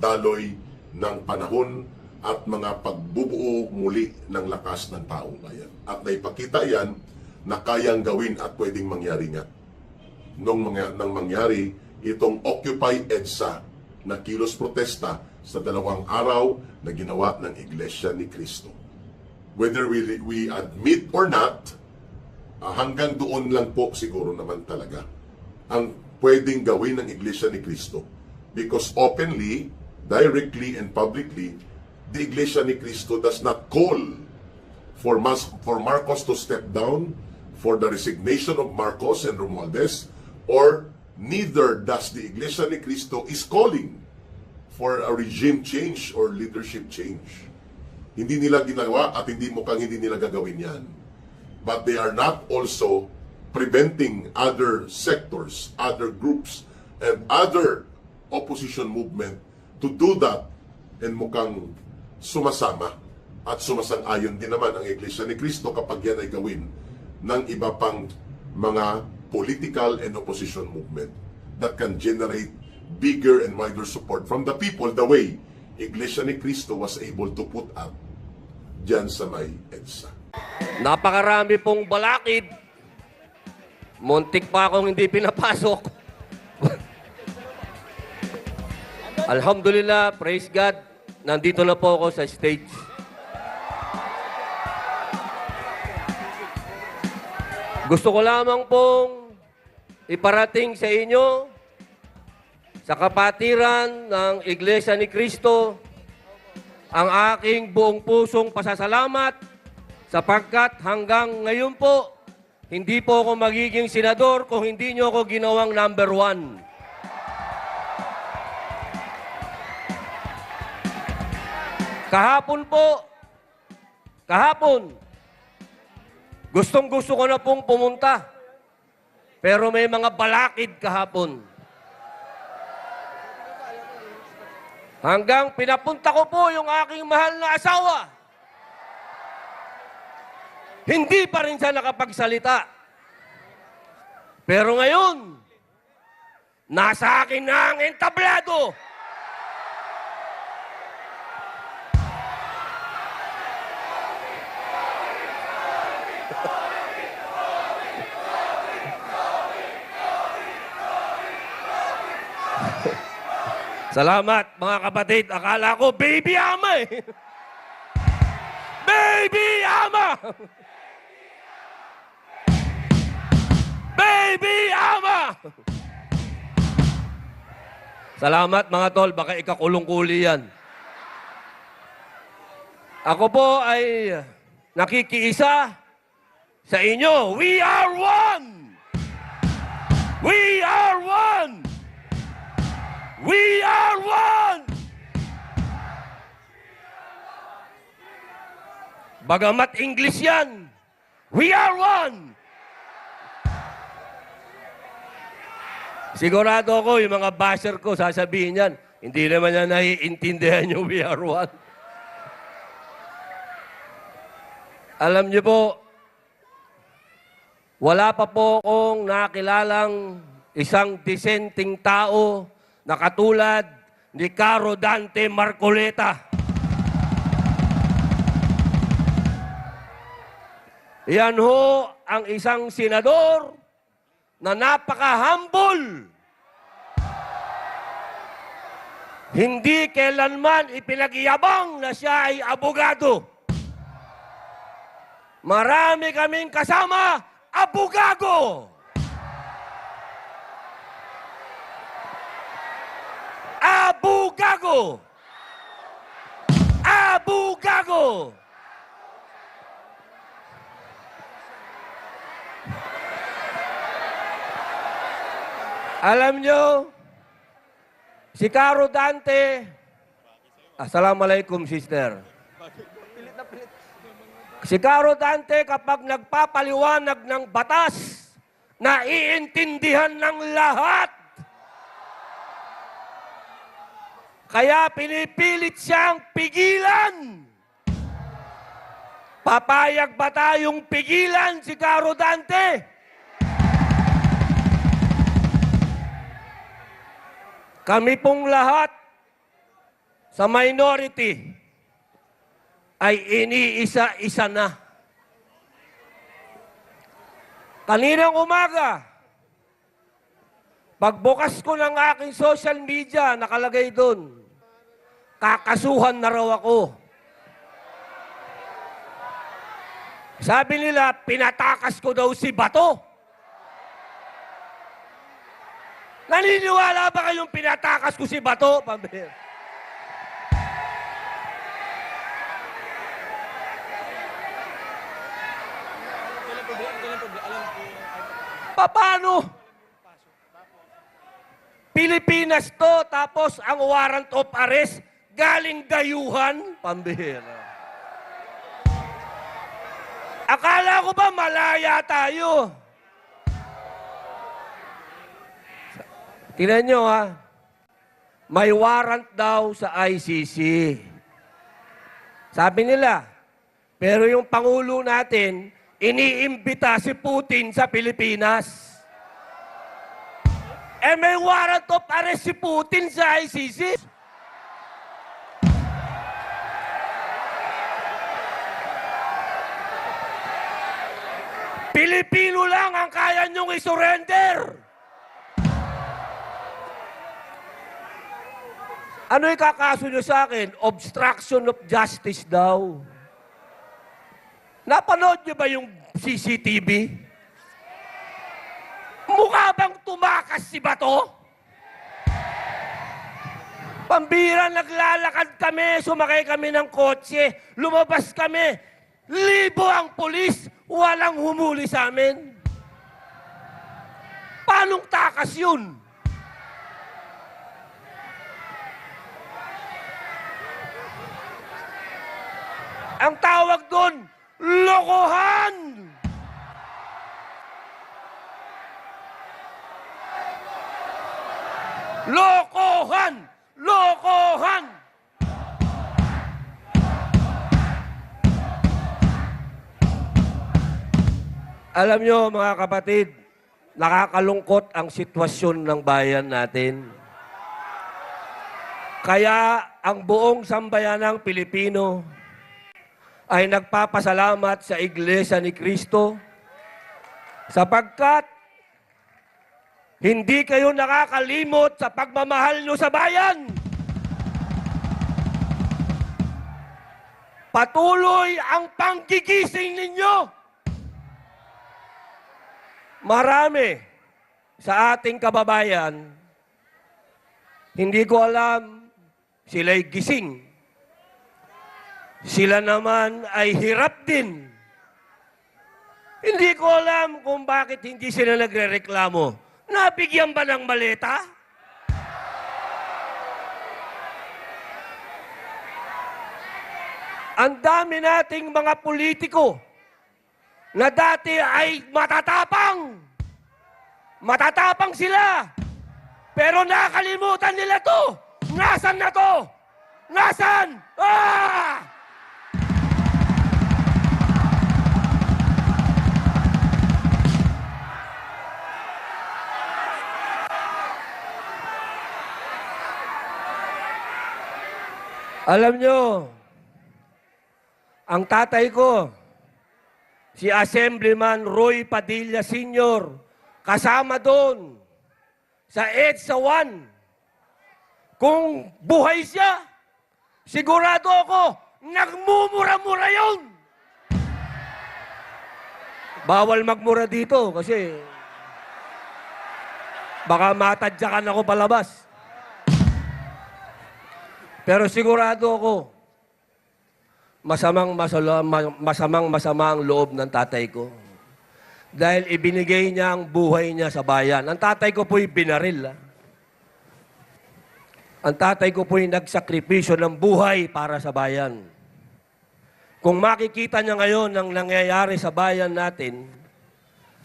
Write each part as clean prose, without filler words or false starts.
daloy ng panahon at mga pagbubuo muli ng lakas ng taong bayan. At naipakita yan na kayang gawin at pwedeng mangyari nga. Nang mangyari itong Occupy EDSA na kilos protesta sa 2 araw na ginawa ng Iglesia ni Cristo. Whether we admit or not, hanggang doon lang po siguro naman talaga ang pwedeng gawin ng Iglesia ni Cristo. Because openly, directly, and publicly, the Iglesia ni Cristo does not call for Marcos to step down, for the resignation of Marcos and Romualdez, or neither does the Iglesia ni Cristo is calling for a regime change or leadership change. Hindi nila ginagawa at mukhang hindi nila gagawin yan. But they are not also preventing other sectors, other groups, and other opposition movement to do that, and mukhang sumasama at sumasang-ayon din naman ang Iglesia ni Cristo kapag yan ay gawin ng iba pang mga political and opposition movement that can generate bigger and wider support from the people the way Iglesia ni Cristo was able to put up dyan sa may EDSA. Napakarami pong balakid. Muntik pa akong hindi pinapasok. Alhamdulillah, praise God, nandito na po ako sa stage. Gusto ko lamang pong iparating sa inyo, sa kapatiran ng Iglesia ni Cristo, ang aking buong pusong pasasalamat sapagkat hanggang ngayon po, hindi po ako magiging senador kung hindi nyo ako ginawang number 1. Kahapon, gustong-gusto ko na pong pumunta. Pero may mga balakid kahapon. Hanggang pinapunta ko po yung aking mahal na asawa. Hindi pa rin siya nakapagsalita. Pero ngayon, nasa akin na ang entablado. Salamat, mga kapatid. Akala ko, baby ama eh. Baby ama! Baby ama! Salamat, mga tol. Baka ikakulong-kuli yan. Ako po ay nakikiisa sa inyo. We are one! We are one! We are one! Bagamat English yan, we are one! Sigurado ako, yung mga basher ko, sasabihin yan, hindi naman yan naiintindihan yung we are one. Alam niyo po, wala pa po akong nakilalang isang disenteng tao na katulad ni Caro Dante Marcoleta. Yan ho ang isang senador na napaka-humble. Hindi kailanman ipinagyabang na siya ay abogado. Marami kaming kasama, abogado. Abogado! Abogado! Alam nyo, si Caro Dante, assalamualaikum sister. Si Caro Dante kapag nagpapaliwanag ng batas, naiintindihan ng lahat. Kaya pinipilit siyang pigilan. Papayag ba tayong pigilan si Caro Dante? Kami pong lahat sa minority ay iniisa-isa na. Kaninang umaga, pagbukas ko ng aking social media, nakalagay doon, kakasuhan na raw ako. Sabi nila, pinatakas ko daw si Bato. Naniniwala ba kayong pinatakas ko si Bato? Pambihira. Paano? Pilipinas to, tapos ang warrant of arrest galing dayuhan? Pambihira. Akala ko ba malaya tayo? Tingnan nyo ha, may warrant daw sa ICC. Sabi nila, pero yung Pangulo natin, iniimbita si Putin sa Pilipinas. Eh may warrant of arrest si Putin sa ICC. Pilipino lang ang kaya niyong isurrender. Ano ikakaso niyo sa akin? Obstruction of justice daw. Napanood niyo ba yung CCTV? Mukha bang tumakas si Bato? Pambira, naglalakad kami, sumakay kami ng kotse, lumabas kami, libo ang pulis, walang humuli sa amin. Paanong takas yun? Ang tawag doon, lokohan! Lokohan! Lokohan! Alam nyo mga kapatid, nakakalungkot ang sitwasyon ng bayan natin. Kaya ang buong sambayanang Pilipino ay nagpapasalamat sa Iglesia ni Cristo sapagkat hindi kayo nakakalimot sa pagmamahal nyo sa bayan. Patuloy ang panggigising ninyo. Marami sa ating kababayan, hindi ko alam, sila'y gising. Sila naman ay hirap din. Hindi ko alam kung bakit hindi sila nagrereklamo. Nabigyan ba ng maleta? Ang dami nating mga politiko na dati ay matatapang. Matatapang sila. Pero nakalimutan nila to. Nasaan na to? Nasaan? Ah! Alam nyo, ang tatay ko, si Assemblyman Roy Padilla Sr., kasama doon sa EDSA 1. Kung buhay siya, sigurado ako, nagmumura-mura yun. Bawal magmura dito kasi baka matadyakan ako palabas. Pero sigurado ako, masama ang loob ng tatay ko. Dahil ibinigay niya ang buhay niya sa bayan. Ang tatay ko po'y binaril. Ang tatay ko po'y nagsakripisyo ng buhay para sa bayan. Kung makikita niya ngayon ang nangyayari sa bayan natin,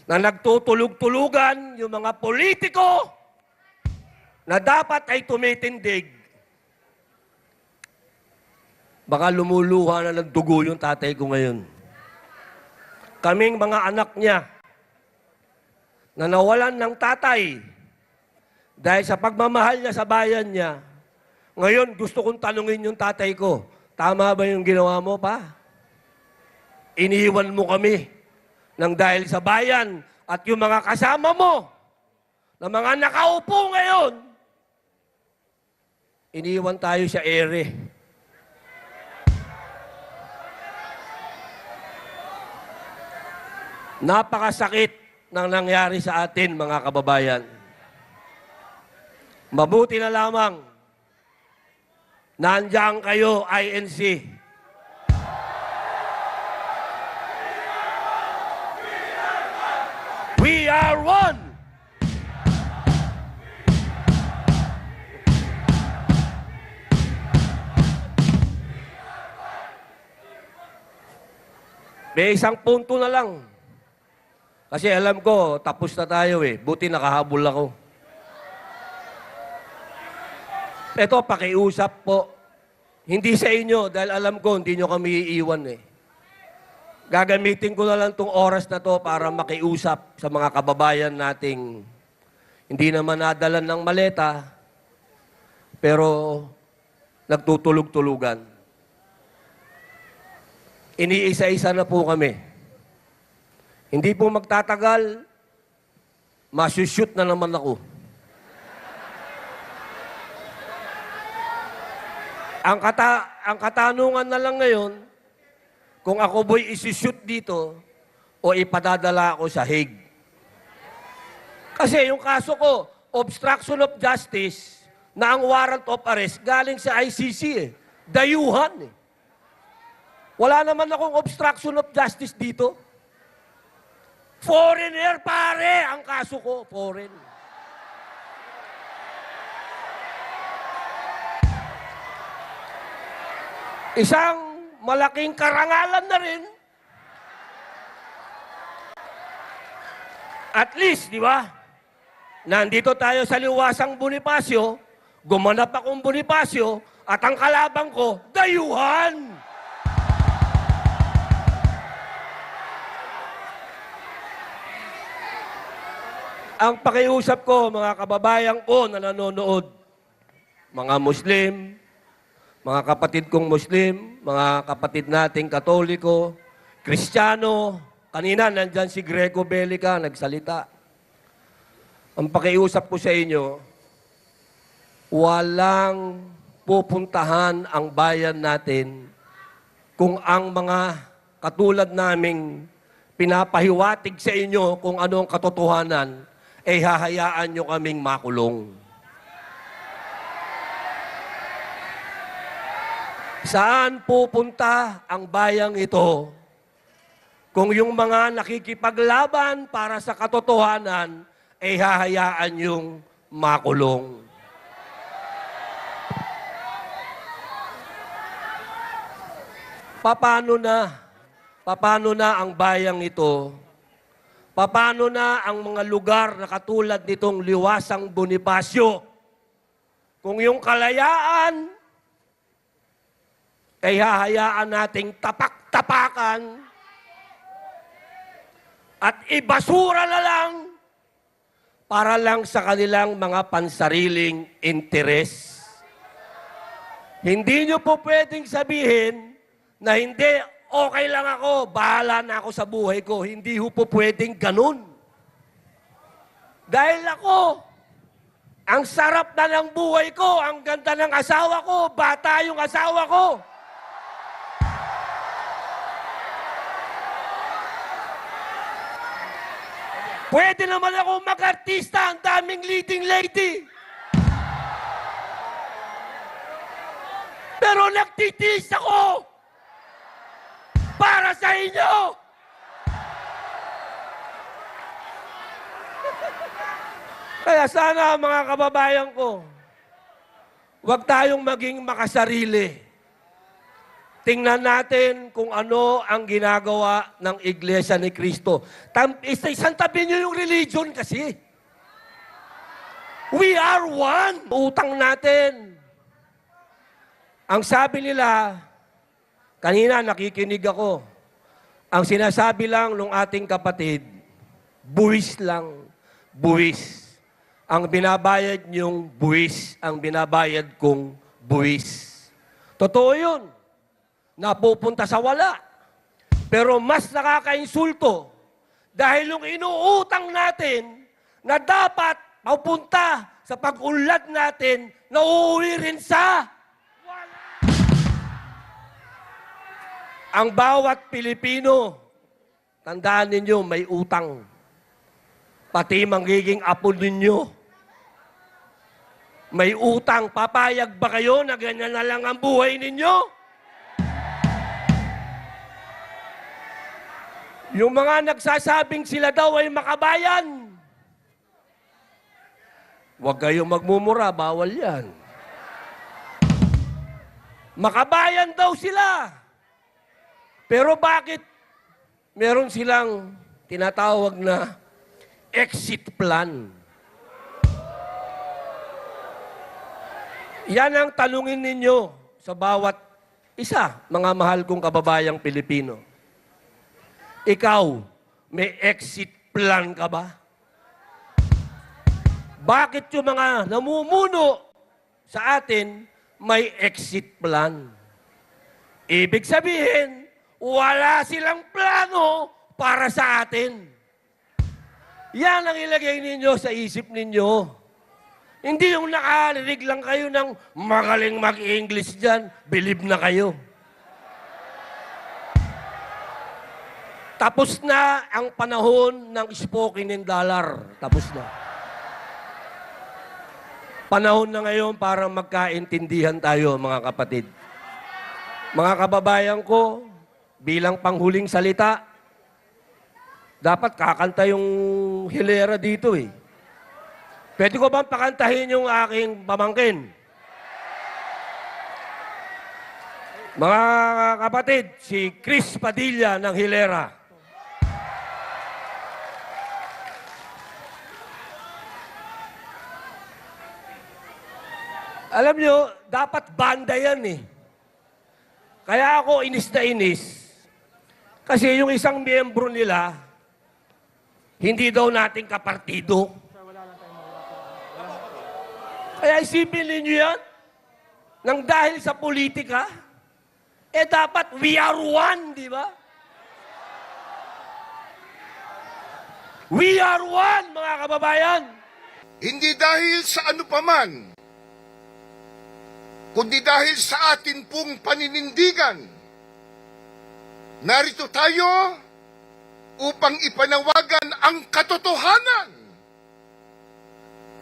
na nagtutulog-tulugan yung mga politiko na dapat ay tumitindig, baka lumuluha na ng dugo yung tatay ko ngayon. Kaming mga anak niya na nawalan ng tatay dahil sa pagmamahal niya sa bayan niya, Ngayon, gusto kong tanungin yung tatay ko, tama ba yung ginawa mo, pa? Iniwan mo kami nang dahil sa bayan at yung mga kasama mo na mga nakaupo ngayon, iniwan tayo sa ere. Napakasakit ng nangyari sa atin, mga kababayan. Mabuti na lamang, nandiyan kayo, INC. We are one! May isang punto na lang. Kasi alam ko, tapos na tayo eh. Buti nakahabol ako. Ito, pakiusap po. Hindi sa inyo, dahil alam ko, hindi nyo kami iiwan eh. Gagamitin ko na lang tong oras na to para makiusap sa mga kababayan nating hindi naman nadalan ng maleta, pero nagtutulog-tulugan. Iniisa-isa na po kami. Hindi po magtatagal, masushoot na naman ako. Ang katanungan na lang ngayon, kung ako bo'y isushoot dito o ipadadala ako sa Hague. Kasi yung kaso ko, obstruction of justice, na ang warrant of arrest galing sa ICC eh. Dayuhan eh. Wala naman akong obstruction of justice dito. Foreigner pare ang kaso ko, foreign. Isang malaking karangalan na rin. At least, di ba? Nandito tayo sa Liwasang Bonifacio, gumanap akong Bonifacio, at ang kalabang ko, dayuhan! Ang pakiusap ko, mga kababayan ko na nanonood, mga Muslim, mga kapatid kong Muslim, mga kapatid nating Katoliko, Kristiyano, kanina nandyan si Greco Belica, nagsalita. Ang pakiusap ko sa inyo, walang pupuntahan ang bayan natin kung ang mga katulad naming pinapahiwatig sa inyo kung ano ang katotohanan, ay hahayaan nyo kaming makulong. Saan pupunta ang bayang ito kung yung mga nakikipaglaban para sa katotohanan ay hahayaan yung makulong? Paano na ang bayang ito? Paano na ang mga lugar na katulad nitong Liwasang Bonifacio? Kung yung kalayaan ay hahayaan nating tapak-tapakan at ibasura na lang para lang sa kanilang mga pansariling interes. Hindi nyo po pwedeng sabihin na hindi, okay lang ako, bahala na ako sa buhay ko. Hindi po pwedeng ganun. Dahil ako, ang sarap na ng buhay ko, ang ganda ng asawa ko, bata yung asawa ko. Pwede naman ako mag-artista, ang daming leading lady. Pero nagtitiis ako para sa inyo. Kaya sana mga kababayan ko, huwag tayong maging makasarili. Tingnan natin kung ano ang ginagawa ng Iglesia ni Cristo. Isang tabi nyo yung religion kasi. We are one. Utang natin. Ang sabi nila, kanina nakikinig ako, ang sinasabi lang ng ating kapatid, buwis lang, buwis. Ang binabayad niyong buwis, ang binabayad kong buwis. Totoo yun. Napupunta sa wala. Pero mas nakakainsulto dahil yung inuutang natin na dapat mapunta sa pag-unlad natin, nauuwi rin sa wala. Ang bawat Pilipino, tandaan ninyo, may utang. Pati magiging apo ninyo. May utang. Papayag ba kayo na ganyan na lang ang buhay ninyo? Yung mga nagsasabing sila daw ay makabayan. Huwag kayong magmumura, bawal yan. Makabayan daw sila. Pero bakit meron silang tinatawag na exit plan? Yan ang tanungin ninyo sa bawat isa, mga mahal kong kababayang Pilipino. Ikaw, may exit plan ka ba? Bakit yung mga namumuno sa atin may exit plan? Ibig sabihin, wala silang plano para sa atin. Yan ang ilagay ninyo sa isip ninyo. Hindi yung nakarinig lang kayo ng magaling mag-English dyan, believe na kayo. Tapos na ang panahon ng spoken in dollar. Tapos na. Panahon na ngayon para magkaintindihan tayo, mga kapatid. Mga kababayan ko, bilang panghuling salita, dapat kakanta yung hilera dito eh. Pwede ko bang pakantahin yung aking pamangkin? Mga kapatid, si Chris Padilla ng Hilera. Alam nyo, dapat banda yan eh. Kaya ako inis na inis. Kasi yung isang miyembro nila, hindi daw nating kapartido. Kaya isipin ninyo yan, nang dahil sa politika, dapat we are one, di ba? We are one, mga kababayan. Hindi dahil sa ano paman, kundi dahil sa atin pong paninindigan. Narito tayo upang ipanawagan ang katotohanan,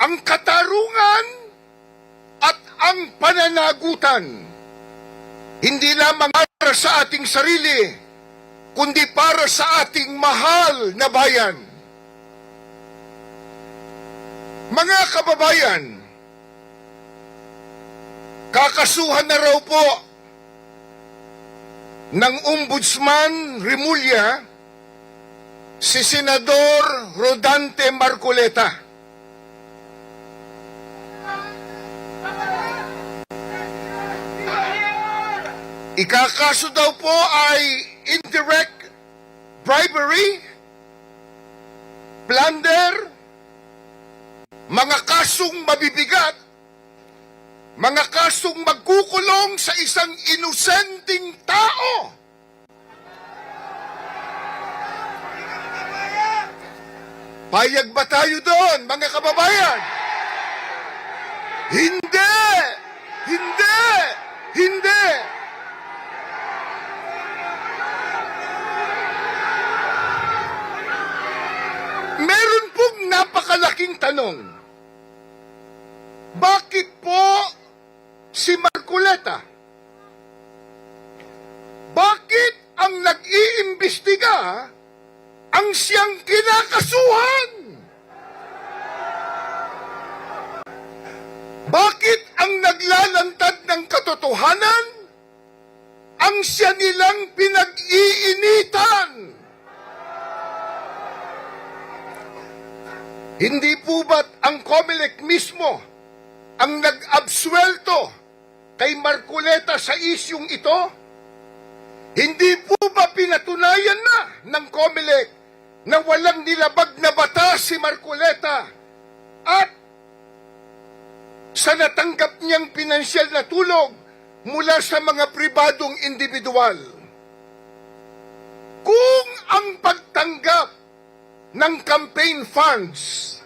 ang katarungan, at ang pananagutan. Hindi lamang para sa ating sarili, kundi para sa ating mahal na bayan. Mga kababayan, kakasuhan na raw po ng Ombudsman Remulla si Senador Rodante Marcoleta. Ikakaso daw po ay indirect bribery, plunder, mga kasong mabibigat, mga kasong magkukulong sa isang inosenteng tao. Payag ba tayo doon, mga kababayan? Hindi! Hindi! Hindi! Meron pong napakalaking tanong. Bakit po si Marcoleta? Bakit ang nag-iimbestiga ang siyang kinakasuhan? Bakit ang naglalantad ng katotohanan ang siya nilang pinag-iinitan? Hindi po ba't ang COMELEC mismo ang nag-absuelto kay Marcoleta sa isyung ito? Hindi po ba pinatunayan na ng COMELEC na walang nilabag na batas si Marcoleta at sa natanggap niyang pinansyal na tulong mula sa mga pribadong individual. Kung ang pagtanggap ng campaign funds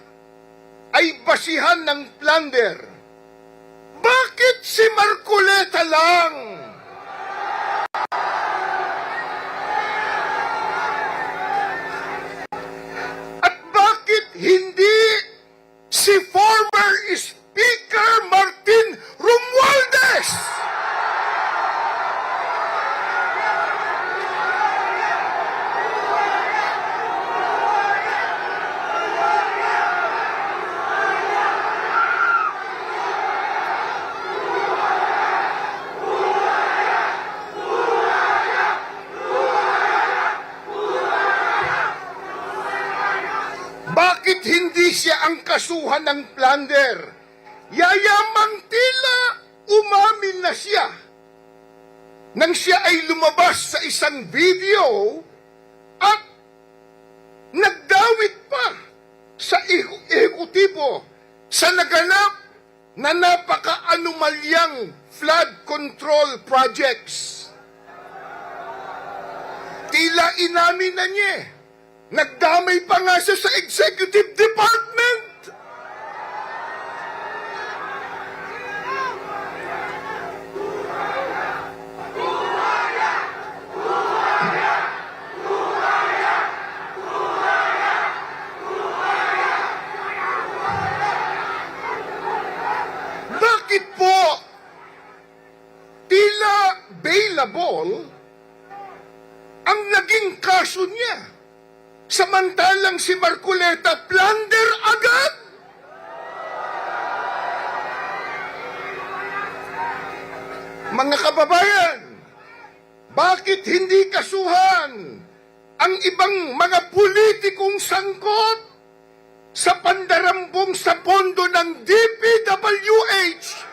ay basihan ng plunder, bakit si Marcoleta lang? At bakit hindi si former Speaker Martin Romualdez? Bakit hindi siya ang kasuhan ng plunder? Yayamang tila umamin na siya nang siya ay lumabas sa isang video at nagdawit pa sa ehekutibo sa naganap na napaka-anomalyang flood control projects. Tila inamin na niya, nagdamay pa nga siya sa executive department. Bakit po tila bailable ang naging kaso niya? Samantalang si Marcoleta plunder agad. Mga kababayan, bakit hindi kasuhan ang ibang mga politikong sangkot sa pandarambong sa pondo ng DPWH?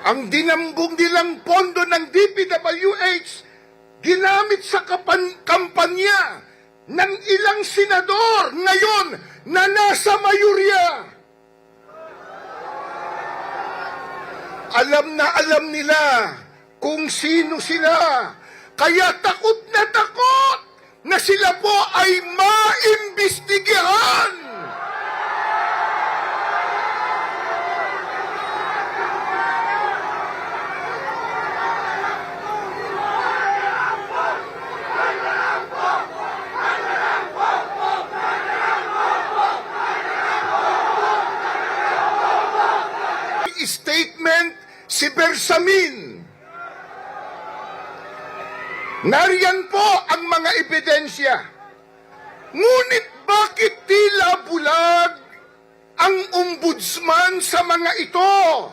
Ang dinambong nilang pondo ng DPWH ginamit sa kampanya ng ilang senador ngayon na nasa mayurya. Alam nila kung sino sila, kaya takot na sila po ay maimbestigahan. Statement si Bersamin. Nariyan po ang mga ebidensya. Ngunit bakit tila bulag ang ombudsman sa mga ito?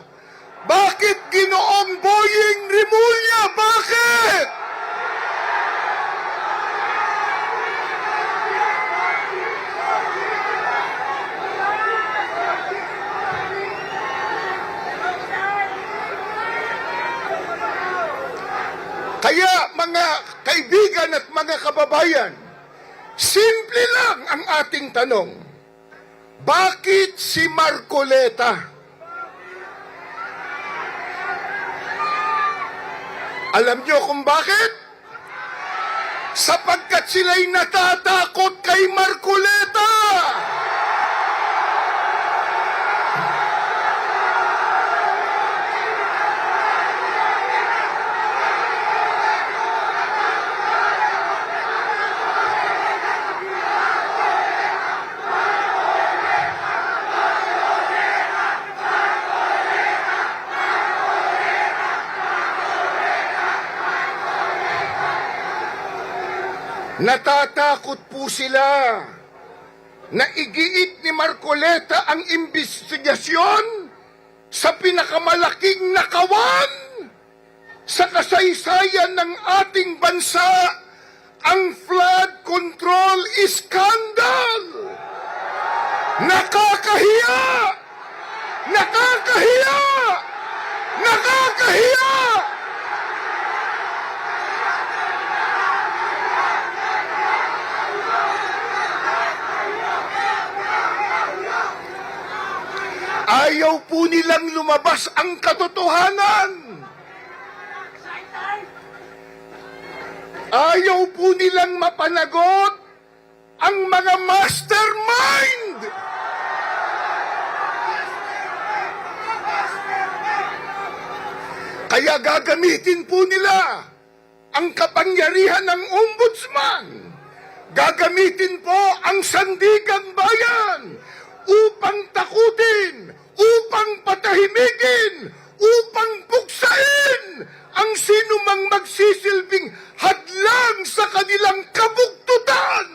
Bakit Ginoong Boying Rimulya? Bakit? Kaya mga kaibigan at mga kababayan, simple lang ang ating tanong. Bakit si Marcoleta? Alam niyo kung bakit? Sapagkat sila'y natatakot kay Marcoleta. Natatakot po sila na igiit ni Marcoleta ang imbestigasyon sa pinakamalaking nakawan sa kasaysayan ng ating bansa, ang flood control scandal. Nakakahiya! Nakakahiya! Nakakahiya! Ayaw po nilang lumabas ang katotohanan. Ayaw po nilang mapanagot ang mga mastermind. Kaya gagamitin po nila ang kapangyarihan ng ombudsman. Gagamitin po ang sandigang bayan upang takutin, upang patahimikin, upang puksain ang sinumang magsisilbing hadlang sa kanilang kabugtutan.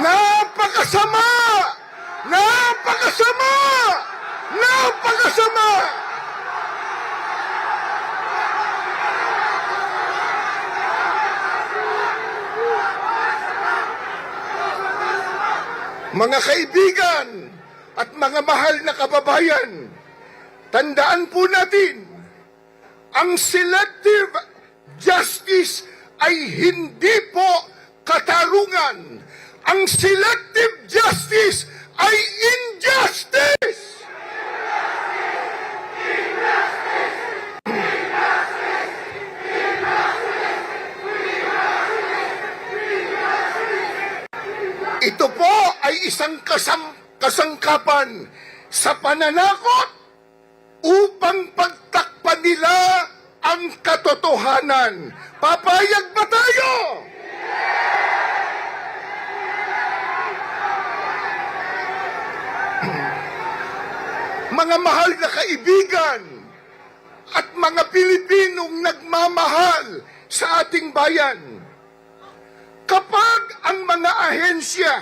Napakasama! Napakasama! Napakasama! Mga kaibigan at mga mahal na kababayan, tandaan po natin, ang selective justice ay hindi po katarungan. Ang selective justice ay injustice! Ito po ay isang kasangkapan sa pananakot upang pagtakpan nila ang katotohanan. Papayag ba tayo? Mga mahal na kaibigan at mga Pilipinong nagmamahal sa ating bayan, kapag ang mga ahensya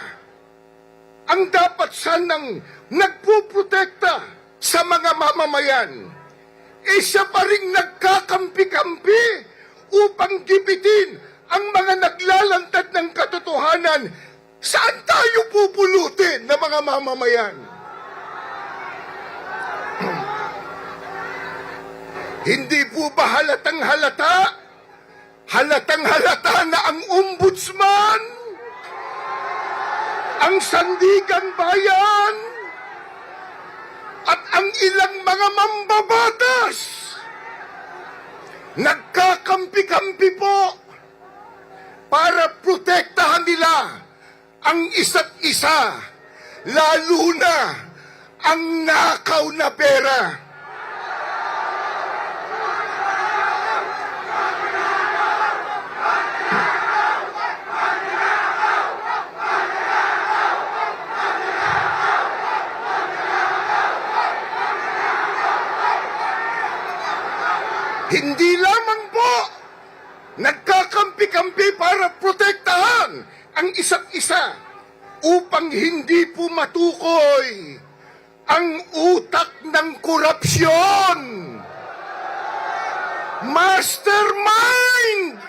ang dapat sanang nagpuprotekta sa mga mamamayan, siya pa rin nagkakampi-kampi upang gibitin ang mga naglalantad ng katotohanan. Saan tayo pupulutin ng mga mamamayan? Hindi po ba halatang halata? Halatang halata na ang ombudsman, ang sandigan bayan, at ang ilang mga mambabatas nagkakampi-kampi po para protektahan nila ang isa't isa, lalo na ang nakaw na pera. Hindi lamang po nagkakampi-kampi para protektahan ang isa't isa upang hindi po matukoy ang utak ng korupsyon. Mastermind!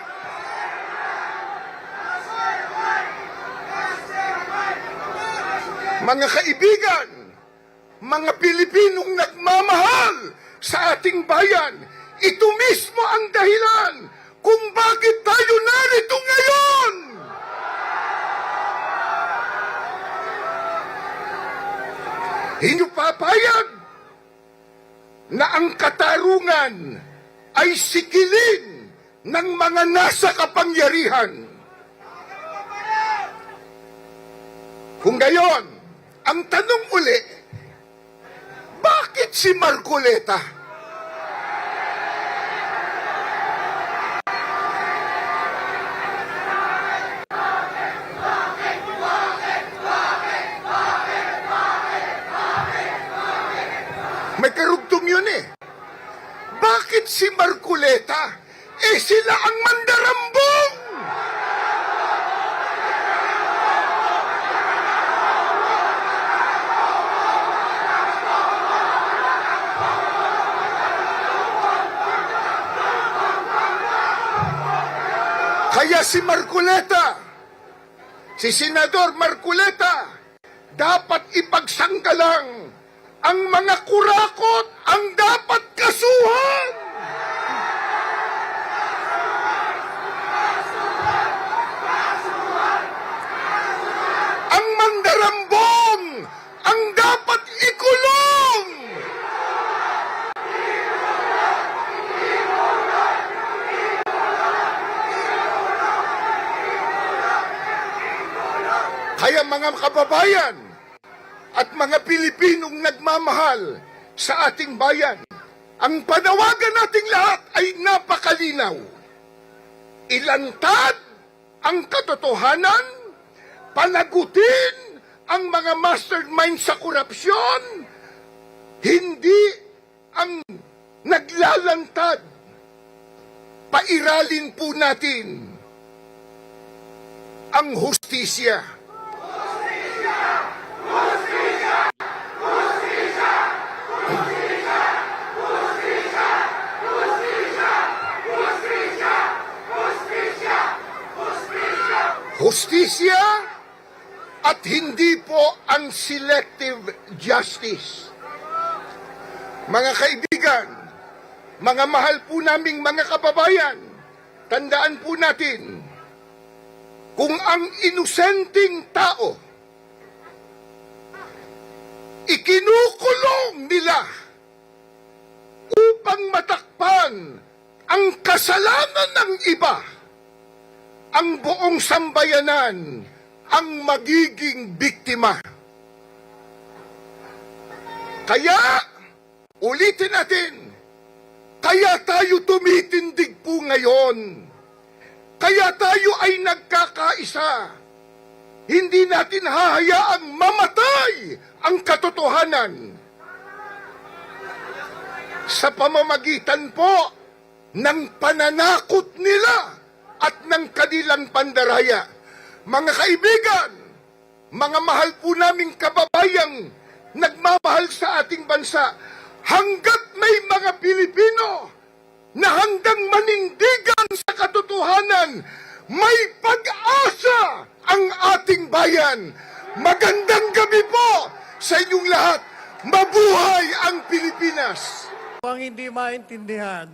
Mga kaibigan, mga Pilipinong nagmamahal sa ating bayan, ito mismo ang dahilan kung bakit tayo narito ngayon. Hindi papayag na ang katarungan ay sikilin ng mga nasa kapangyarihan. Kung gayon, ang tanong uli, bakit si Marcoleta? May karugtong yun eh. Bakit si Marcoleta? Sila ang mandarambong! Kaya si Marcoleta, si Senador Marcoleta, dapat ipagsanggalang ang mga kurakot ang dapat kasuhan. Ang mandarambong ang dapat ikulong. Kaya mga kababayan at mga Pilipinong nagmamahal sa ating bayan, ang panawagan nating lahat ay napakalinaw. Ilantad ang katotohanan, panagutin ang mga mastermind sa korupsyon, hindi ang naglalantad. Pairalin po natin ang hustisya. Hustisya at hindi po ang selective justice. Mga kaibigan, mga mahal po naming mga kababayan, tandaan po natin, kung ang inosenteng tao ikinukulong nila upang matakpan ang kasalanan ng iba, ang buong sambayanan ang magiging biktima. Kaya, ulitin natin, kaya tayo tumitindig po ngayon. Kaya tayo ay nagkakaisa. Hindi natin hahayaang mamatay ang katotohanan. Sa pamamagitan po ng pananakot nila at ng kanilang pandaraya. Mga kaibigan, mga mahal po naming kababayang nagmamahal sa ating bansa, hanggat may mga Pilipino na handang manindigan sa katotohanan, may pag-asa ang ating bayan. Magandang gabi po sa inyong lahat. Mabuhay ang Pilipinas! Ang hindi maintindihan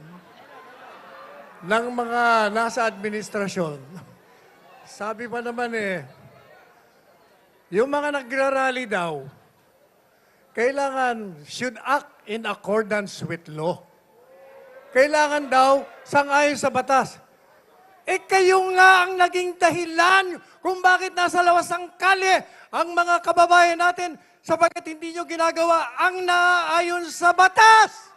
ng mga nasa administrasyon, sabi pa naman yung mga nagrarally daw, kailangan should act in accordance with law. Kailangan daw sang-ayon sa batas. Kayo nga ang naging dahilan kung bakit nasa lawas ng kalye ang mga kababayan natin sapagkat hindi nyo ginagawa ang naaayon sa batas.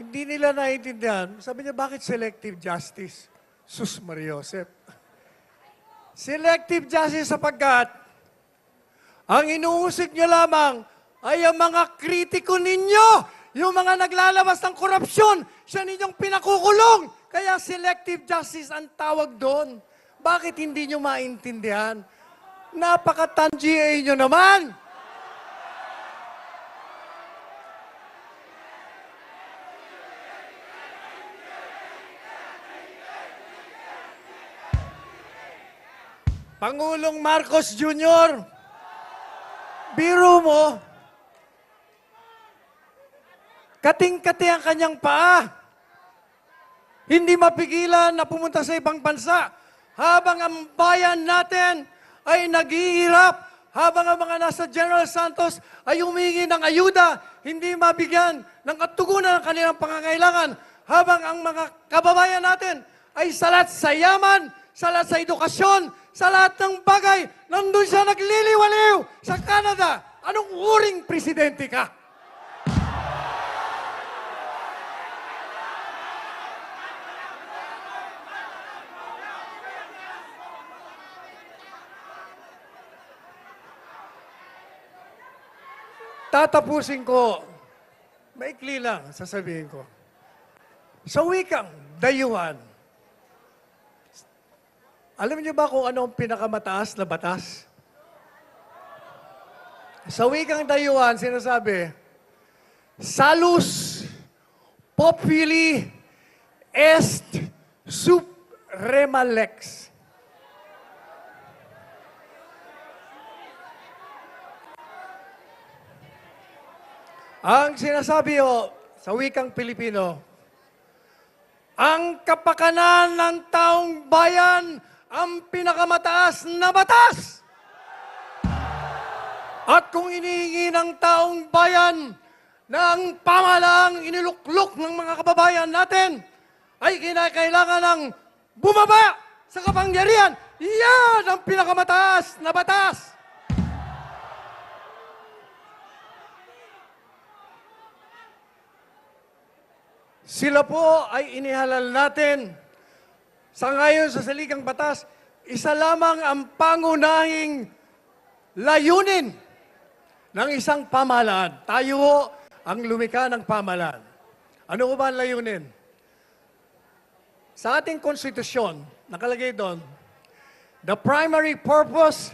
Hindi nila naiintindihan. Sabi niya, bakit selective justice? Sus Mariosep. Selective justice sapagkat ang inuusig niyo lamang ay ang mga kritiko ninyo, yung mga naglalabas ng korupsyon, siya ninyong pinakukulong. Kaya selective justice ang tawag doon. Bakit hindi niyo maintindihan? Napaka-tangier niyo naman. Pangulong Marcos Jr., biro mo, kating-kati ang kanyang paa. Hindi mapigilan na pumunta sa ibang bansa habang ang bayan natin ay naghihirap, habang ang mga nasa General Santos ay humingi ng ayuda, hindi mabigyan ng katugunan ng kanilang pangangailangan, habang ang mga kababayan natin ay salat sa yaman, salat sa edukasyon, sa lahat ng bagay, nandun siya nagliliwaliw sa Canada. Anong uring presidente ka? Tatapusin ko, maikli lang sasabihin ko. Sa wikang dayuhan, alam niyo ba kung ano ang pinakamataas na batas? Sa wikang dayuhan, sinasabi, salus populi est suprema lex. Ang sinasabi sa wikang Pilipino, ang kapakanan ng taong bayan ang pinakamataas na batas. At kung inihingi ng taong bayan na ang pamahalaang iniluklok ng mga kababayan natin ay kinakailangan ng bumaba sa kapangyarihan, yan ang pinakamataas na batas. Sila po ay inihalal natin. Sa ngayon sa saligang batas, isa lamang ang pangunahing layunin ng isang pamahalaan. Tayo ho ang lumikha ng pamahalaan. Ano ko ba ang layunin? Sa ating konstitusyon, nakalagay doon, the primary purpose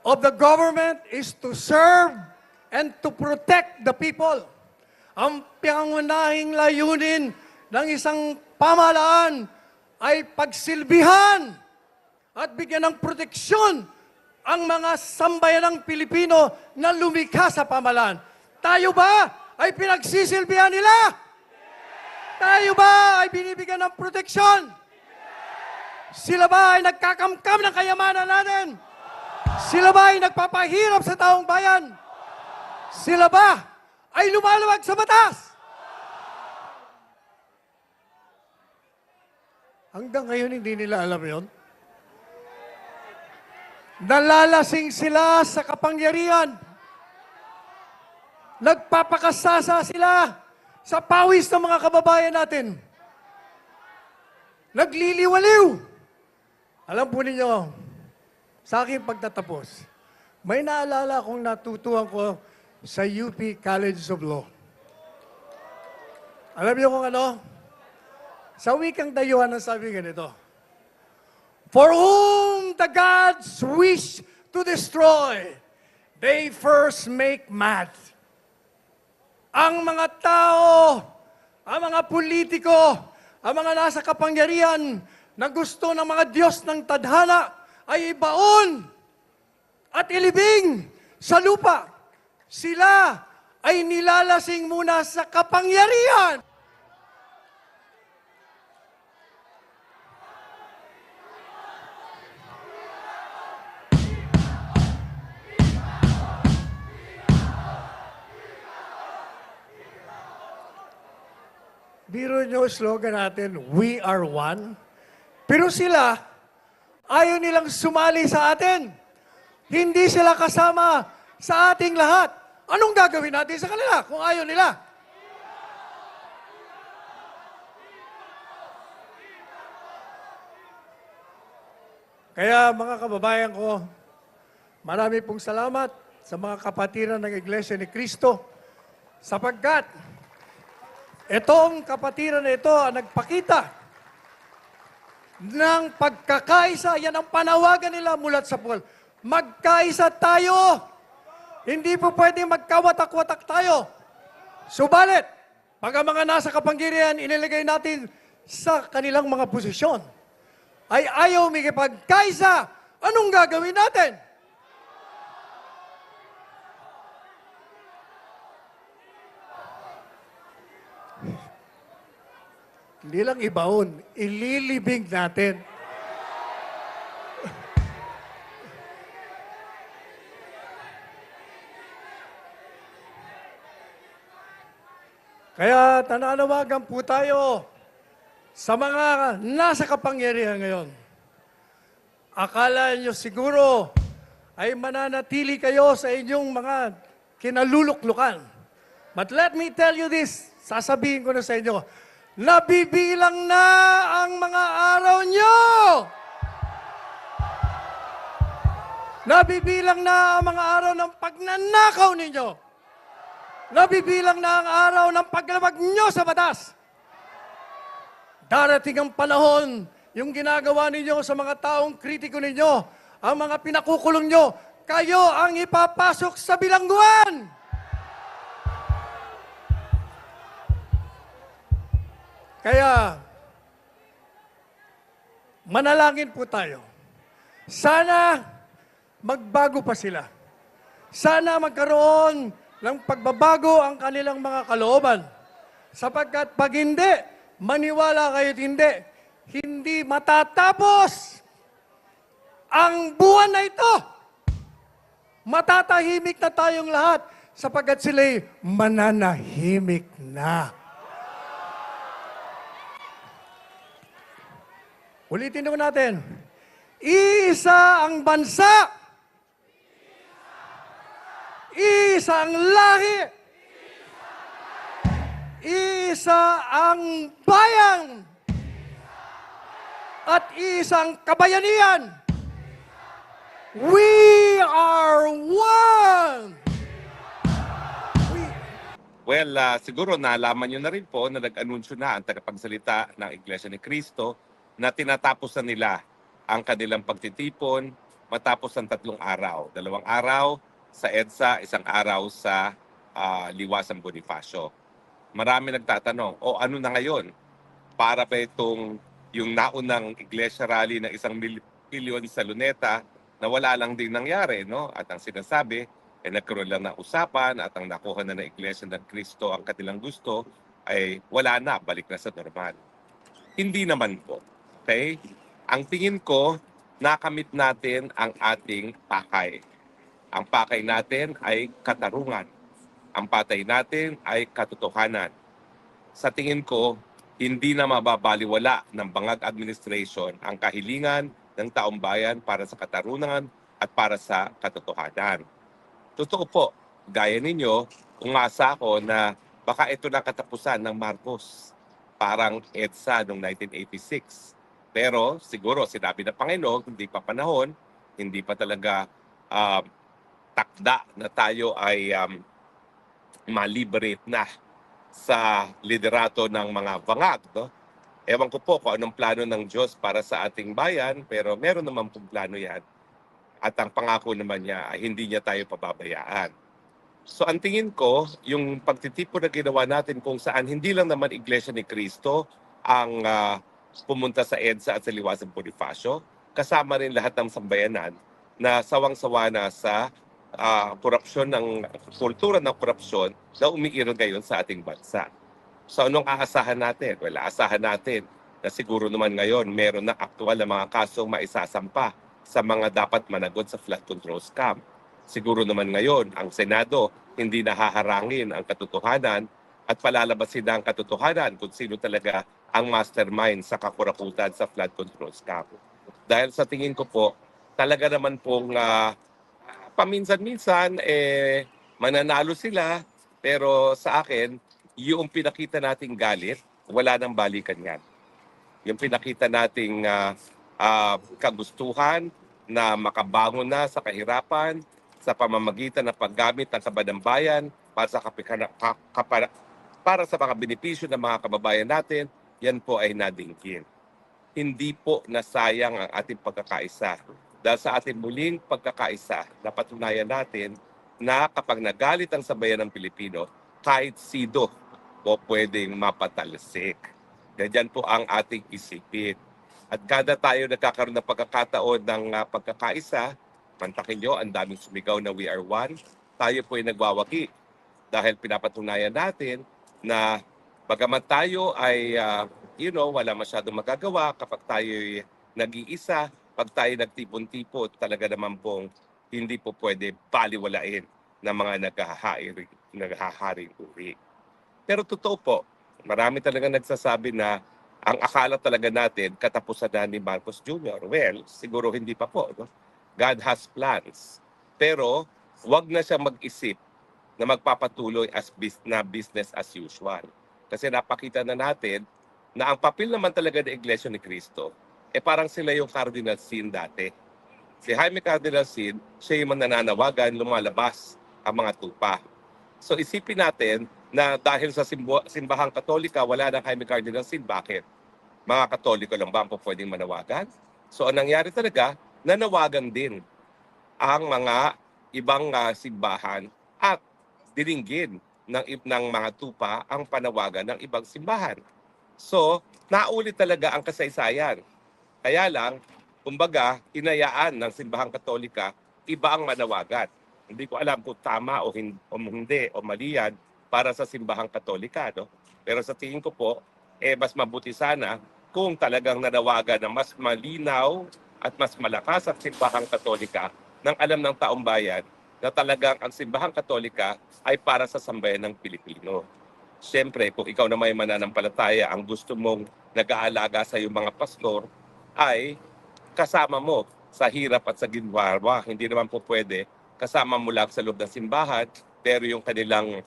of the government is to serve and to protect the people. Ang pangunahing layunin ng isang pamahalaan ay pagsilbihan at bigyan ng proteksyon ang mga sambayanang Pilipino na lumikha sa pamahalaan. Tayo ba ay pinagsisilbihan nila? Tayo ba ay binibigyan ng proteksyon? Sila ba ay nagkakamkam ng kayamanan natin? Sila ba ay nagpapahirap sa taong bayan? Sila ba ay lumalawag sa batas? Hanggang ngayon hindi nila alam yon. Nalalasing sila sa kapangyarihan. Nagpapakasasa sila sa pawis ng mga kababayan natin. Nagliliwaliw. Alam po ninyo, sa aking pagtatapos, may naalala akong natutuhan ko sa UP College of Law. Alam niyo kung ano? Sa wikang dayuhan ang sabi ganito, for whom the gods wish to destroy, they first make mad. Ang mga tao, ang mga politiko, ang mga nasa kapangyarihan na gusto ng mga Diyos ng tadhana ay ibaon at ilibing sa lupa. Sila ay nilalasing muna sa kapangyarihan. Biro nyo slogan natin, we are one. Pero sila, ayaw nilang sumali sa atin. Hindi sila kasama sa ating lahat. Anong gagawin natin sa kanila kung ayaw nila? Kaya mga kababayan ko, marami pong salamat sa mga kapatiran ng Iglesia ni Cristo sapagkat itong kapatiran na ito ang nagpakita ng pagkakaisa. Yan ang panawagan nila mulat sa pool. Magkaisa tayo. Hindi po pwedeng magkawatak-watak tayo. Subalit, pag ang mga nasa kapangyarihan inilagay natin sa kanilang mga posisyon, ay ayaw makipagkaisa, anong gagawin natin? Hindi lang ibaon, ililibing natin. Kaya nananawagan po tayo sa mga nasa kapangyarihan ngayon. Akala nyo siguro ay mananatili kayo sa inyong mga kinaluluklukan. But let me tell you this, sasabihin ko na sa inyo, nabibilang na ang mga araw nyo! Nabibilang na ang mga araw ng pagnanakaw ninyo! Nabibilang na ang araw ng paglabag nyo sa batas! Darating ang panahon, yung ginagawa ninyo sa mga taong kritiko ninyo, ang mga pinakukulong nyo, kayo ang ipapasok sa bilangguan! Kaya, manalangin po tayo. Sana magbago pa sila. Sana magkaroon ng pagbabago ang kanilang mga kalooban. Sapagkat pag hindi, maniwala kayo't hindi matatapos ang buwan na ito. Matatahimik na tayong lahat sapagkat sila'y mananahimik na. Ulitin naman natin. Iisa ang bansa. Isa ang lahi. Isa ang bayan. At isang kabayanihan. We are one. Well, siguro nalaman nyo na rin po na nag-anunsyo na ang tagapagsalita ng Iglesia ni Cristo na tinatapos na nila ang kanilang pagtitipon matapos ng 3 araw. 2 araw sa EDSA, 1 araw sa Liwasan Bonifacio. Marami nagtatanong, ano na ngayon? Para ba itong yung naunang Iglesia Rally ng 1 milyon sa Luneta na wala lang din nangyari, no? At ang sinasabi, nagkaroon lang ng usapan at ang nakuha na ng Iglesia ng Cristo ang kanilang gusto ay wala na, balik na sa normal. Hindi naman po. Okay? Ang tingin ko, nakamit natin ang ating pakay. Ang pakay natin ay katarungan. Ang patay natin ay katotohanan. Sa tingin ko, hindi na mababaliwala ng Bangag Administration ang kahilingan ng taong bayan para sa katarungan at para sa katotohanan. Totoo po, gaya ninyo, umasa ako na baka ito na katapusan ng Marcos. Parang EDSA noong 1986. Pero siguro sinabi ng Panginoon, hindi pa panahon, hindi pa talaga takda na tayo ay maliberate na sa liderato ng mga bangag. No? Ewan ko po kung anong plano ng Diyos para sa ating bayan, pero meron naman pong plano yan. At ang pangako naman niya ay hindi niya tayo pababayaan. So ang tingin ko, yung pagtitipon na ginawa natin kung saan hindi lang naman Iglesia ni Cristo ang pumunta sa EDSA at sa Liwasan Bonifacio, kasama rin lahat ng sambayanan na sawang-sawa na sa korupsyon ng kultura ng korupsyon na umiiral ngayon sa ating bansa. So anong aasahan natin? Well, aasahan natin na siguro naman ngayon meron na aktual na mga kasong maisasampa sa mga dapat managot sa flood control scam. Siguro naman ngayon ang Senado hindi nahaharangin ang katotohanan at palalabasin na ang katotohanan kung sino talaga ang mastermind sa kakurakutan sa flood control scam. Dahil sa tingin ko po, talaga naman pong paminsan-minsan mananalo sila, pero sa akin, yung pinakita nating galit, wala nang balikan yan. Yung pinakita nating kagustuhan na makabangon na sa kahirapan, sa pamamagitan ng paggamit ng kabadambayan para sa mga benepisyo ng mga kababayan natin, yan po ay nadingkin. Hindi po nasayang ang ating pagkakaisa. Dahil sa ating muling pagkakaisa, napatunayan natin na kapag nagalit ang sambayan ng Pilipino, kahit sino po pwedeng mapatalsik. Ganyan po ang ating isipin. At kada tayo nagkakaroon ng pagkakataon ng pagkakaisa, mantakin nyo, ang daming sumigaw na we are one, tayo po ay nagwawagi. Dahil pinapatunayan natin na bagamat tayo ay, wala masyadong magagawa kapag tayo ay nag-iisa, pag tayo nagtipon-tipon, talaga naman pong hindi po pwede baliwalain ng mga naghaharing uri. Pero totoo po, marami talaga nagsasabi na ang akala talaga natin katapusan na ni Marcos Jr. Well, siguro hindi pa po. No? God has plans. Pero wag na siya mag-isip na magpapatuloy na business as usual. Kasi napakita na natin na ang papel naman talaga ng Iglesia ni Cristo, parang sila yung Cardinal Sin dati. Si Jaime Cardinal Sin, siya yung nananawagan, lumalabas ang mga tupa. So isipin natin na dahil sa simbahang Katolika, wala nang Jaime Cardinal Sin. Bakit? Mga Katoliko lang ba ang pwedeng manawagan? So ang nangyari talaga, nanawagan din ang mga ibang simbahan at dininggin ng mga tupa ang panawagan ng ibang simbahan. So, naulit talaga ang kasaysayan. Kaya lang, kumbaga, hinayaan ng simbahang Katolika, iba ang manawagan. Hindi ko alam kung tama o hindi o mali yan para sa simbahang Katolika. No? Pero sa tingin ko po, mas mabuti sana kung talagang nanawagan na mas malinaw at mas malakas ang simbahang Katolika nang alam ng taong bayan na talagang ang simbahang Katolika ay para sa sambayan ng Pilipino. Siyempre, kung ikaw na may mananampalataya, ang gusto mong nag-aalaga sa iyong mga pastor ay kasama mo sa hirap at sa ginhawa. Hindi naman po pwede kasama mo lang sa loob ng simbahan, pero yung kanilang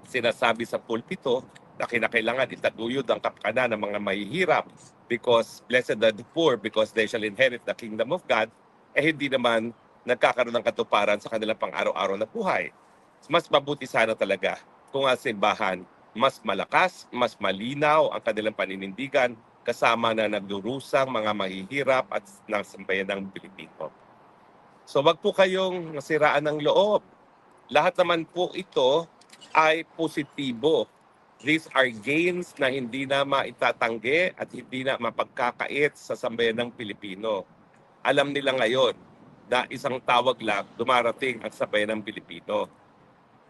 sinasabi sa pulpito na kinakailangan itatuyod ang kapakanan ng mga mahihirap because blessed are the poor because they shall inherit the kingdom of God, hindi naman nagkakaroon ng katuparan sa kanilang pang-araw-araw na buhay. Mas mabuti sana talaga kung ang simbahan mas malakas, mas malinaw ang kanilang paninindigan kasama na nagdurusang mga mahihirap at ng sambayan ng Pilipino. So wag po kayong masiraan ng loob. Lahat naman po ito ay positibo. These are gains na hindi na maitatanggi at hindi na mapagkakait sa sambayan ng Pilipino. Alam nila ngayon na isang tawag lang dumarating ang sambayan ng Pilipino.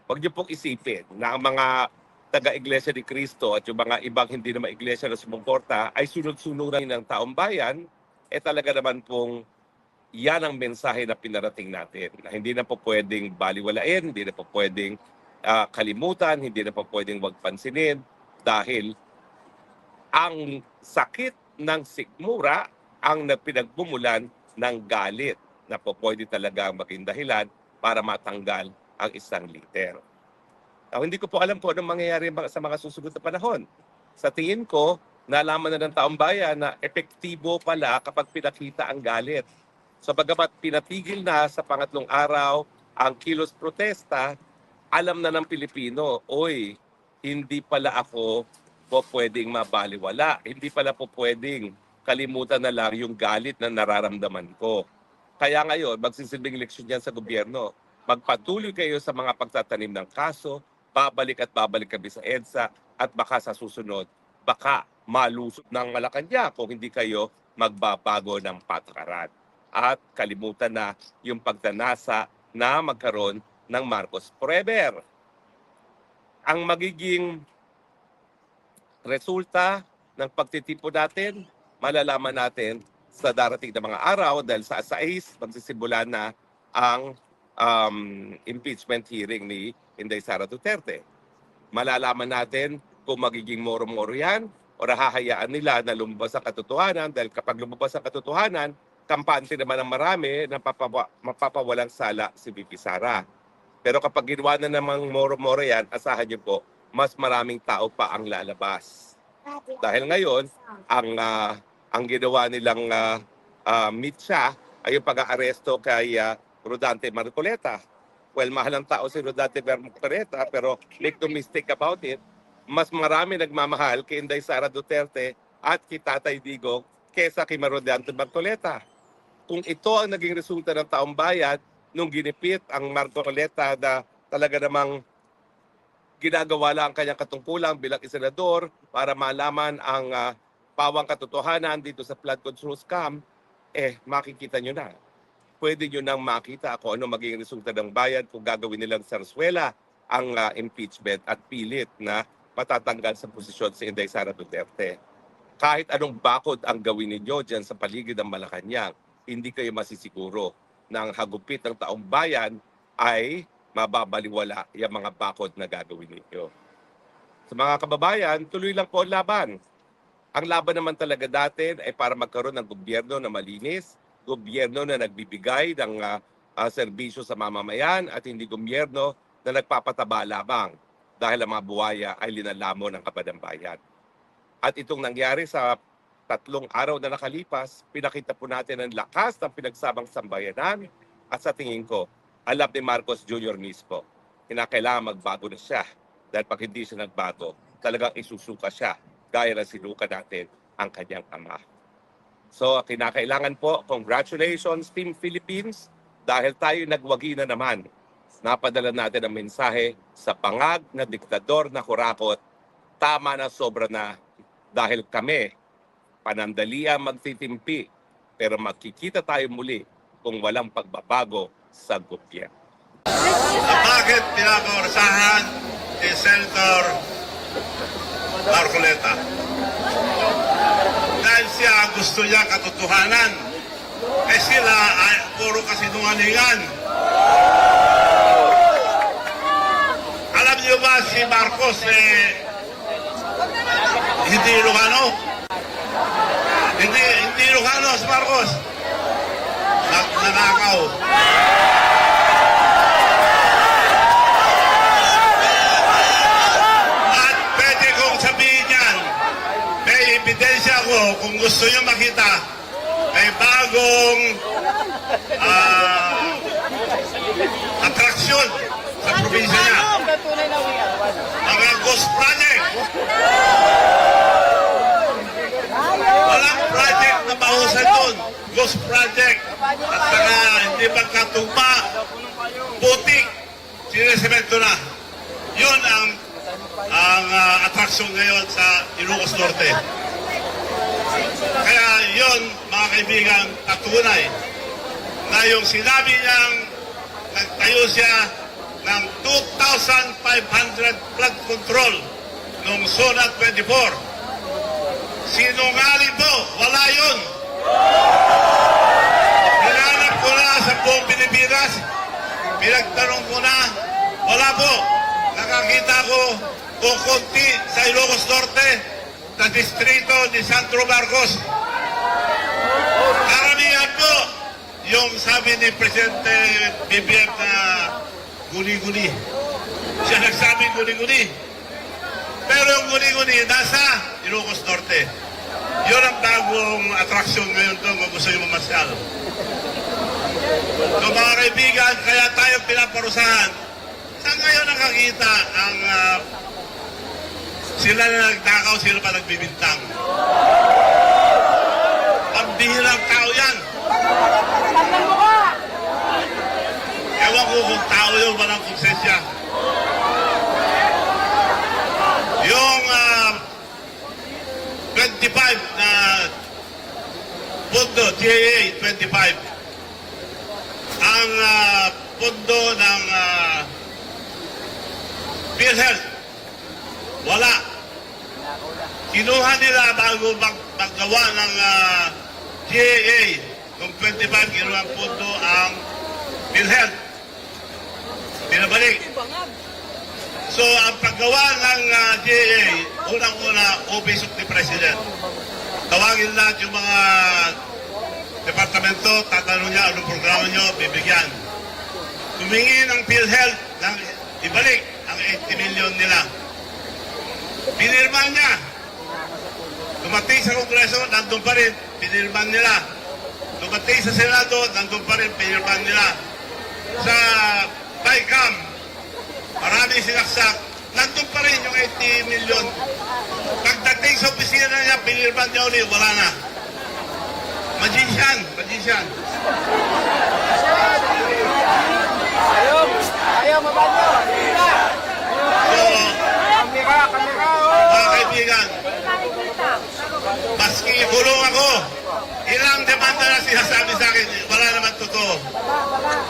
Huwag niyo pong isipin na ang mga taga-Iglesia ni Cristo at yung mga ibang hindi naman iglesia na sumuporta ay sunod-sunuran ng taong bayan, talaga naman pong yan ang mensahe na pinarating natin. Na hindi na po pwedeng baliwalain, hindi na po pwedeng kalimutan, hindi na po pwedeng wag pansinin dahil ang sakit ng sikmura ang pinagmumulan ng galit na po pwede talaga maging dahilan para matanggal ang isang leader. Hindi ko po alam kung anong mangyayari sa mga susunod na panahon. Sa tingin ko, nalaman na ng taong bayan na epektibo pala kapag pinakita ang galit. So bagamat pinatigil na sa pangatlong araw ang kilos protesta, alam na ng Pilipino, oy, hindi pala ako po pwedeng mabaliwala. Hindi pala po pwedeng kalimutan na lang yung galit na nararamdaman ko. Kaya ngayon, magsisilbing leksyon yan sa gobyerno. Magpatuloy kayo sa mga pagtatanim ng kaso, babalik at babalik kami sa EDSA at baka sa susunod, baka malusot ng Malacanang kung hindi kayo magbabago ng patakaran. At kalimutan na yung pagdanasa na magkaroon ng Marcos Forever. Ang magiging resulta ng pagtitipo natin, malalaman natin sa darating na mga araw dahil sa 6 magsisimula na ang impeachment hearing ni Inday Sara Duterte. Malalaman natin kung magiging moro-moro yan o hahayaan nila na lumabas ang katotohanan dahil kapag lumabas ang katotohanan, kampante naman ang marami na mapapawalang sala si VP Sara. Pero kapag ginawa na namang moro-moro yan, asahan niyo po, mas maraming tao pa ang lalabas. Dahil ngayon, ang ginawa nilang mitya ay yung pag-aaresto kay Rodante Marcoleta. Well, mahal ang tao si Rodante Marcoleta, pero make no mistake about it, mas marami nagmamahal kay Inday Sara Duterte at kay Tatay Digong kesa kay Rodante Marcoleta. Kung ito ang naging resulta ng taong bayan, nung ginipit ang Marcoleta na talaga namang ginagawa lang ang kanyang katungkulan bilang senador para malaman ang pawang katotohanan dito sa flood control scam, makikita nyo na. Pwede nyo nang makita kung ano magiging resulta ng bayan kung gagawin nilang sarswela ang impeachment at pilit na patatanggal sa posisyon si Inday Sara Duterte. Kahit anong bakod ang gawin ninyo dyan sa paligid ng Malacanang, hindi kayo masisiguro na ang hagupit ng taong bayan ay mababaliwala yung mga bakod na gagawin ninyo. Sa mga kababayan, tuloy lang po ang laban. Ang laban naman talaga natin ay para magkaroon ng gobyerno na malinis, gobyerno na nagbibigay ng serbisyo sa mamamayan at hindi gobyerno na nagpapataba lamang dahil ang mga buwaya ay linalamo ng kapadambayan. At itong nangyari sa 3 araw na nakalipas, pinakita po natin ang lakas ng pinagsabang sambayanan at sa tingin ko, alam ni Marcos Jr. mismo, kinakailangan magbago na siya dahil pag hindi siya nagbago, talagang isusuka siya gaya na sinuka natin ang kanyang ama. So, kinakailangan po, congratulations Team Philippines dahil tayo nagwagi na naman. Napadala natin ang mensahe sa pangag na diktador na kurakot, tama na sobra na dahil kami, panandalian magtitimpi, pero magkikita tayo muli kung walang pagbabago sa gobyerno. Bakit pinapausahan ni Senator Marcoleta? Dahil siya gusto niya katotohanan. Eh sila ay puro kasinungalingan. Alam niyo ba si Marcos hindi Ilocano? Hindi Ilocano si Marcos. Nanakaw. At pwede kong sabihin yan, may ebidensya ko kung gusto nyo makita, may bagong atraksyon sa probinsya niya. Mga ghost project. Walang project na mahusan doon. Ghost project. At saka hindi magkatugma. Putik. Sinesemento na. Yun ang atraksyon ngayon sa Ilocos Norte. Kaya yun, mga kaibigan, tatunay na yung sinabi niyang nagtayo siya ng 2,500 flood control noong Zona 24. Sinungaling po, wala yun. Hinanap ko na sa buong Pilipinas, pinagtanong ko na, wala po. Nakakita ko kung konti sa Ilocos Norte, sa distrito ni Sandro Marcos. Karamihan po, yung sabi ni Presidente BBM na guni-guni. Siya nagsabi guni-guni. Pero yung guni-guni nasa Ilocos Norte. Yun ang bagong atraksyon ngayon doon kung gusto nyo mamasyal. So mga kaibigan, kaya tayo pinaparusahan. Saan ngayon nakakita ang sila na nagtakaw, sila pa nagbibintang? Pambihirang tao yan. Ewan ko kung tao yun, walang konsensya. Yung 25 na pondo, GAA 25, ang pondo ng PhilHealth, wala. Kinuha nila bago maggawa ng GAA, ng 25, kinuha ang pondo ang PhilHealth. Pinabalik. So, ang paggawa ng GAA, unang-una, Office of the President. Tawagin lahat yung mga departamento, tatanong niya, anong programa niyo, bibigyan. Tumingi ng PhilHealth, ibalik ang 80 million nila. Pinirman niya. Dumating sa Kongreso, nandun pa rin, pinirman nila. Dumating sa Senado, nandun pa rin, pinirman nila. Sa BICAM, maraming sinaksak, nandun pa rin yung 80 million. Pagdating sa opisina niya, pinirman niya ulit, wala na. Magician. Ayaw, mabanyo. So, mga kaibigan, maski kulong ako, ilang demanda na sinasabi sa akin, wala naman totoo.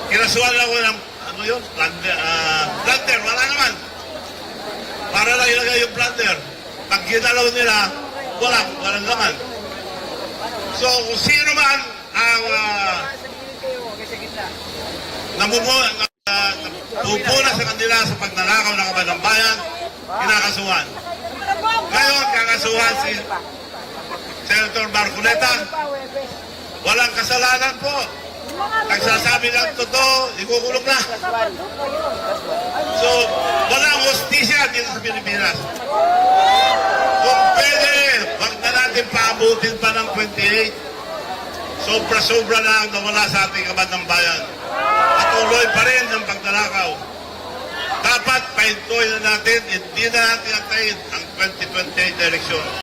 Kinasuhan ako ng, ano yun? Plunder, wala naman. Para lang ilagay yung plunder. Pag ginalaw nila, walang naman. So, kung sino man ang namumuna sa kanila sa pagnanakaw ng kaban ng bayan, kinakasuhan. Ngayon, kakasuhan si Senator Marcoleta. Walang kasalanan po. Nagsasabi ng totoo, ikukulong na. So, walang hostisya dito sa Pilipinas. Kung pwede, wag na natin paabutin pa ng 28. Sobra-sobra na ang nawala sa ating kaban ng bayan. Patuloy pa rin ang pagnanakaw. Dapat pahintuin na natin, hindi na natin antayin ang 2028 eleksyon.